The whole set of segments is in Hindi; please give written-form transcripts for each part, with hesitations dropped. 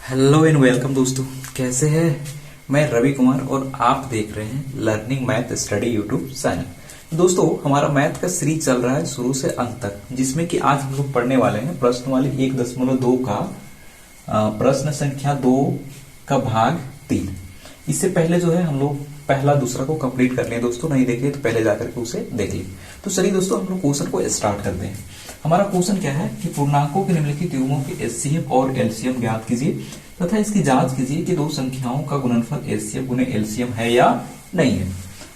हेलो एंड वेलकम दोस्तों। कैसे हैं? मैं रवि कुमार और आप देख रहे हैं learning math study YouTube channel. दोस्तों, हमारा मैथ का सीरीज चल रहा है शुरू से अंत तक, जिसमें कि आज हम लोग पढ़ने वाले हैं प्रश्नवाली 1.2 का प्रश्न संख्या 2 का भाग 3। इससे पहले जो है हम लोग पहला दूसरा को कंप्लीट कर लिए। दोस्तों नहीं देखे तो पहले जाकर के उसे देख लिए। तो चलिए दोस्तों, हम लोग क्वेश्चन को स्टार्ट करते हैं। हमारा क्वेश्चन क्या है कि पूर्णांकों के निम्नलिखित युग्मों के एचसीएफ और एलसीएम ज्ञात कीजिए तथा इसकी जांच कीजिए कि दो संख्याओं का गुणनफल एचसीएफ गुने एलसीएम है या नहीं है।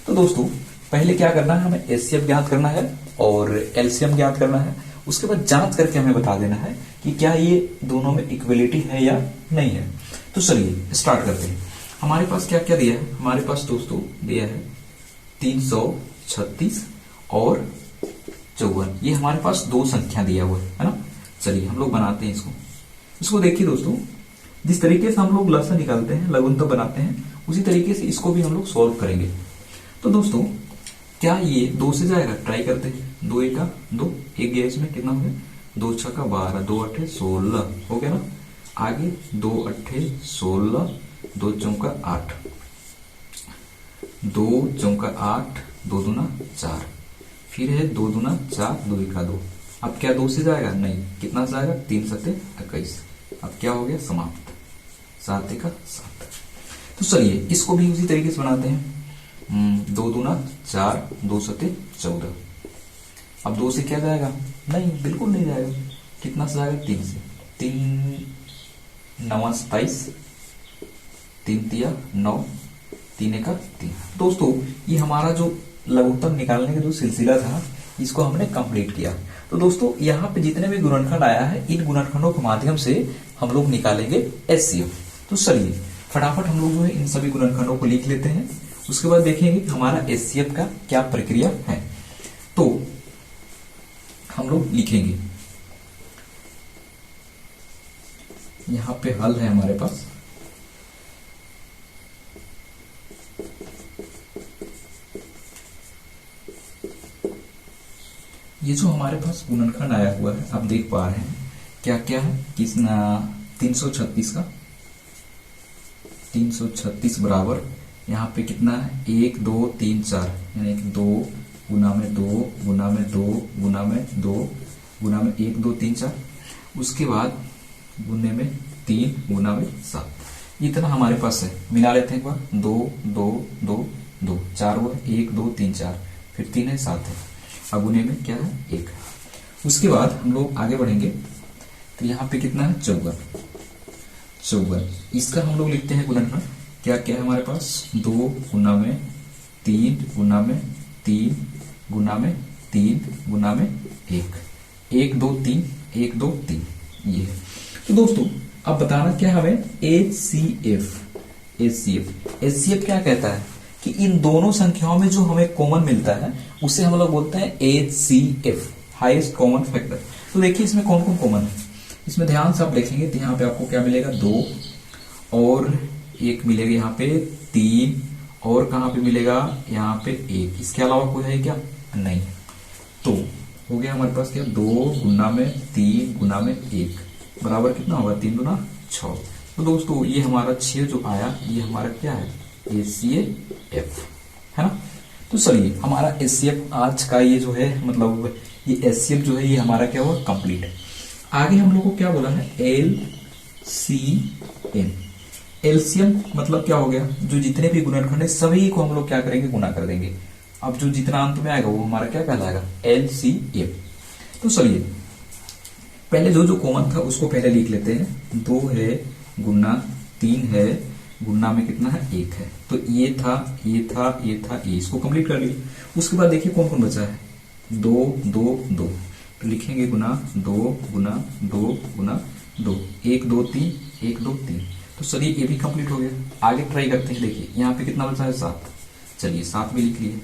तो दोस्तों, पहले क्या करना है, हमें एचसीएफ ज्ञात करना है और एलसीएम ज्ञात करना है। उसके बाद जांच करके हमें बता देना है कि क्या ये दोनों में इक्वलिटी है या नहीं है। तो चलिए स्टार्ट करते हैं। हमारे पास क्या क्या दिया है? हमारे पास दोस्तों दिया है 336 और 54। ये हमारे पास दो संख्या दिया हुआ है ना। चलिए हम लोग बनाते हैं इसको देखिए दोस्तों, जिस तरीके से हम लोग लसा निकालते हैं, लघुत्तम बनाते हैं, उसी तरीके से इसको भी हम लोग सॉल्व करेंगे। तो दोस्तों, क्या ये 2 से जाएगा? ट्राई करते हैं। 2 एका 2, एक गया, इसमें कितना हो गया? 2 छक्का 12, 2 अट्ठे 16 हो गया ना। आगे 2 अट्ठे 16, 2 चौका 8, 2 चौका 8, 2 दूना 4, फिर है 2 दूना 4, 2 एका 2। अब क्या 2 से जाएगा? नहीं। कितना से जाएगा? 3 सत्ते 21। अब क्या हो गया? समाप्त। 7 एका 7। तो चलिए इसको भी उसी तरीके से बनाते हैं। 2 दूना 4, 2 सत्ते 14। अब 2 से क्या जाएगा? नहीं, बिल्कुल नहीं जाएगा। कितना से जाएगा? 3 से। 3 9 27, 3 तिया 9, 3 एका 3। दोस्तों, ये हमारा जो लघुत्तम निकालने का जो सिलसिला था, इसको हमने कंप्लीट किया। तो दोस्तों, यहाँ पे जितने भी गुणनखंड आया है, इन गुणनखंडों के माध्यम से हम लोग निकालेंगे एचसीएफ। तो चलिए फटाफट हम लोग जो है इन सभी गुणनखंडों को लिख लेते हैं। उसके बाद देखेंगे कि हमारा एचसीएफ का क्या प्रक्रिया है। तो हम लोग लिखेंगे, यहाँ पे हल है हमारे पास। ये जो हमारे पास गुणनखंड आया हुआ है, आप देख पा रहे हैं क्या क्या है। किसना 336 का 336 बराबर यहाँ पे कितना है? 1 2 3 4, यानी 2 गुना में 2 गुना में 2 गुना में 2 गुना में 1 2 3 4, उसके बाद गुने में 3 गुना में 7। इतना हमारे पास है। मिला लेते हैं एक बार। 2 2 2 2 4 हुआ, 1 2 3 4, फिर 3 है 7 है। अब गुने में क्या है? 1 है। उसके बाद हम लोग आगे बढ़ेंगे तो यहाँ पे कितना है? 54। इसका हम लोग लिखते हैं गुणनखंड। क्या क्या है हमारे पास? 2 गुना में 3 गुना में 3 गुना में 3 गुना में 1, 1 2 3 1 2 3, ये है। तो दोस्तों, अब बताना क्या हमें? एचसीएफ क्या कहता है कि इन दोनों संख्याओं में जो हमें कॉमन मिलता है उसे हम लोग बोलते हैं एचसीएफ, हाईएस्ट कॉमन फैक्टर। तो देखिए इसमें कौन कौन कॉमन है। इसमें ध्यान से आप देखेंगे तो यहाँ पे आपको क्या मिलेगा? 2 और 1 मिलेगा, यहाँ पे 3 और कहाँ पे मिलेगा? यहाँ पे 1। इसके अलावा कोई है क्या? नहीं। तो हो गया हमारे पास क्या? 2 गुना में 3 गुना में 1 बराबर कितना होगा? 3 गुना 6। तो दोस्तों, ये हमारा 6 जो आया, ये हमारा क्या है? एचसीएफ है ना। तो चलिए हमारा एचसीएफ आज का ये जो है, मतलब ये एचसीएफ जो है, ये हमारा क्या हुआ? कंप्लीट है। आगे हम लोग को क्या बोला है? एलसीएम। एलसीएम मतलब क्या हो गया? जो जितने भी गुणनखंड है सभी को हम लोग क्या करेंगे? गुना कर देंगे। अब जो जितना अंत में आएगा वो हमारा क्या कहलाएगा? एलसीएम। तो चलिए पहले जो जो कॉमन था उसको पहले लिख लेते हैं। 2 है गुना 3 है गुना में कितना है? 1 है। तो ये था ये था ये था ये, इसको कंप्लीट कर लिए। उसके बाद देखिए कौन कौन बचा है? 2 2 2, तो लिखेंगे गुना 2 गुना 2 गुना 2, 1 2 3 1 2 3। तो चलिए ये भी कंप्लीट हो गया। आगे ट्राई करते हैं। देखिए यहाँ पे कितना बचा है? 7। चलिए 7 भी लिख लिए।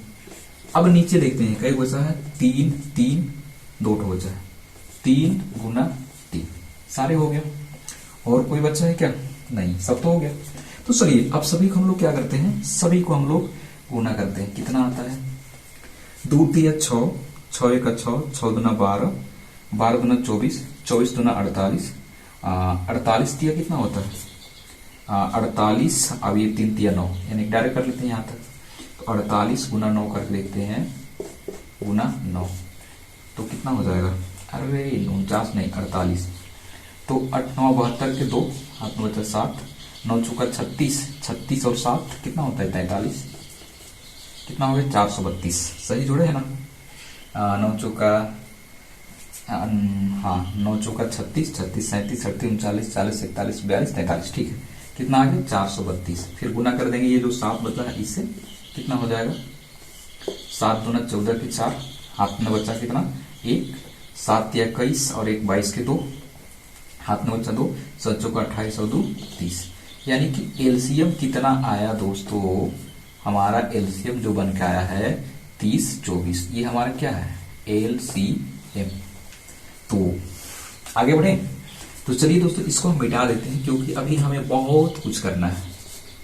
अब नीचे देखते हैं कई बचा है? 3 3 2 बचा है। 3 गुना 3, सारे हो गया। और कोई बच्चा है क्या? नहीं, सब तो हो गया। तो चलिए अब सभी को हम लोग क्या करते हैं? सभी को हम लोग गुना करते हैं। कितना आता है? 2 तिया 6, 6 एका 6, 6 दूना 12, 12 दूना 24, 24 दूना 48, 48 तिया कितना होता है? 48, अब ये 3 तिया 9, यानी डायरेक्ट कर लेते हैं यहाँ तक। तो 48 गुना 9 कर लेते हैं, गुना 9, तो कितना हो जाएगा, अरे 49 नहीं 48, तो 8 9 72 के 2, हाथ में बचा 7, 9 चौका 36, 36 और 7 कितना होता है 43, कितना हो गया 432, सही जोड़े है ना। 9 चौका, हाँ 9 चौका 36, 36 37 38 39 40 41 42 43, ठीक है, कितना आ गया 432। फिर गुना कर देंगे ये जो 7 बचा है इससे, कितना हो जाएगा 7 दूना 14 के 4, हाथ में बचा कितना 1, 7 या 21 और 1 22 के 2, हाथ में बचा 2, 7 चौका 28 और 2 30, यानी कि एलसीएम कितना आया दोस्तों, हमारा एलसीएम जो बन के आया है 30 24, ये हमारा क्या है एलसीएम। तो आगे बढ़े, तो चलिए दोस्तों इसको हम मिटा देते हैं, क्योंकि अभी हमें बहुत कुछ करना है,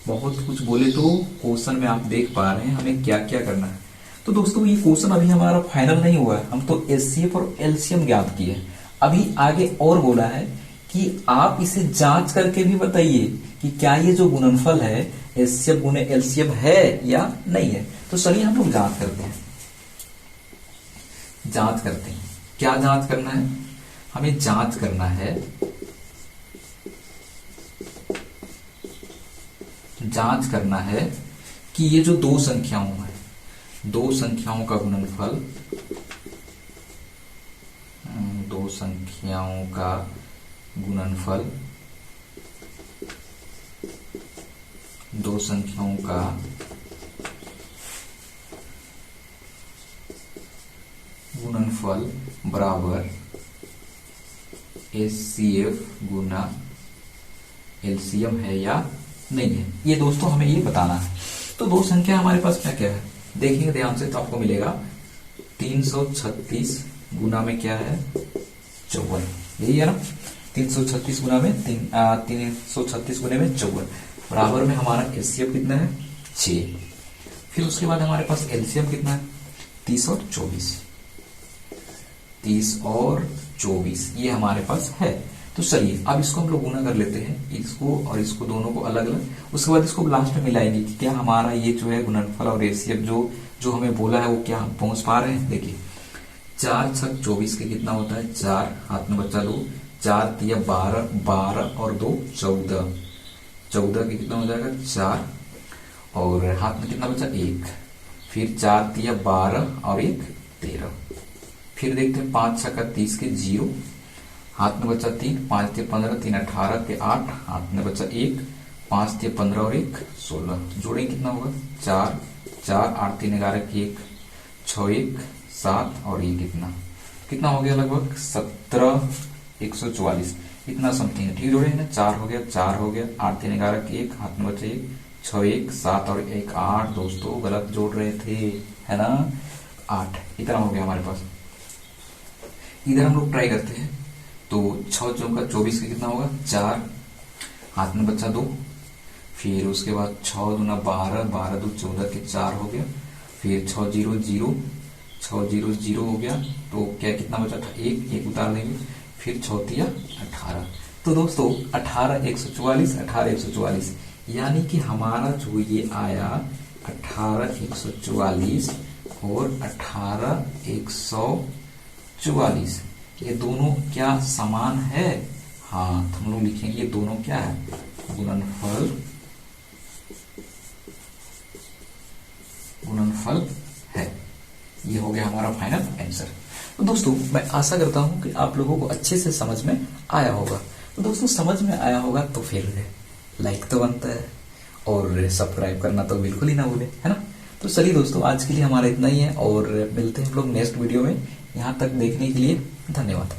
बहुत कुछ बोले तो क्वेश्चन में आप देख पा रहे हैं हमें क्या क्या करना है। तो दोस्तों ये क्वेश्चन अभी हमारा फाइनल नहीं हुआ है, हम तो एचसीएफ और एलसीएम ज्ञात किए, अभी आगे और बोला है कि आप इसे जांच करके भी बताइए कि क्या ये जो गुणनफल है एचसीएफ गुणे एलसीएम है या नहीं है। तो चलिए हम लोग जांच करते हैं, जांच करते हैं, क्या जांच करना है, हमें जांच करना है, जांच करना है कि ये जो दो संख्याओं है, दो संख्याओं का गुणनफल, दो संख्याओं का गुणनफल, दो संख्याओं का गुणनफल बराबर एचसीएफ गुना एलसीएम है या नहीं है, ये दोस्तों हमें ये बताना है। तो दो संख्या हमारे पास क्या क्या है, देखेंगे ध्यान से तो आपको मिलेगा 336 गुना में क्या है 54, यही है ना, 336 गुना में 336 गुने में 54 बराबर में हमारा एचसीएफ कितना है 6। फिर उसके बाद हमारे पास एलसीएम कितना है 30 और 24, 30 और 24 ये हमारे पास है। तो चलिए अब इसको हम लोग गुना कर लेते हैं, इसको और इसको दोनों को अलग अलग, उसके बाद इसको लास्ट में मिलाएंगे कि क्या हमारा ये जो है गुणनफल और एचसीएफ जो हमें बोला है वो क्या हम पहुंच पा रहे हैं। देखिए 4 6 24 के कितना होता है 4, हाथ में बचा 2, 4 तिया 12, 12 और 2 14, 14 के कितना हो जाएगा 4, और हाथ में कितना बचा 1, फिर 4 तिया 12 और 1 13, फिर देखते हैं 5 6 30 के 0, हाथ में बचा 3, 5 तिया 15, 3 18 के 8, हाथ में बचा 1, 5 तिया 15 और 1 16, जोड़ेंगे कितना होगा 4 4 8 3 11 के 1 6 1 7 और ये कितना हो गया लगभग 17 144 इतना समथिंग है, ठीक जोड़े है ना, 4 हो गया 4 हो गया, 8 3 11 के 1, हाथ में बचे 1 6 1 7 और 1 8, दोस्तों गलत जोड़ रहे थे है ना, 8 इतना हो गया हमारे पास। इधर हम लोग ट्राई करते हैं, तो 6 चौका 24 के कितना होगा 4, हाथ में बचा 2, फिर उसके बाद 6 दूना 12, 12 2 14 के 4 हो गया, फिर 6 0 0, 6 0 0 हो गया, तो क्या कितना बचा था 1 1 उतार देंगे, फिर 6 तिया 18। तो दोस्तों 18 144, 18 144, यानी कि हमारा जो ये आया 18 144 और 18 144 ये दोनों क्या समान है, हाँ तो हम लोग लिखेंगे ये दोनों क्या है गुणनफल है। ये हो गया हमारा फाइनल आंसर। तो दोस्तों मैं आशा करता हूं कि आप लोगों को अच्छे से समझ में आया होगा। तो दोस्तों समझ में आया होगा तो फिर लाइक तो बनता है और सब्सक्राइब करना तो बिल्कुल ही ना भूले, है ना। तो चलिए दोस्तों आज के लिए हमारा इतना ही है और मिलते हैं हम लोग नेक्स्ट वीडियो में। यहाँ तक देखने के लिए धन्यवाद।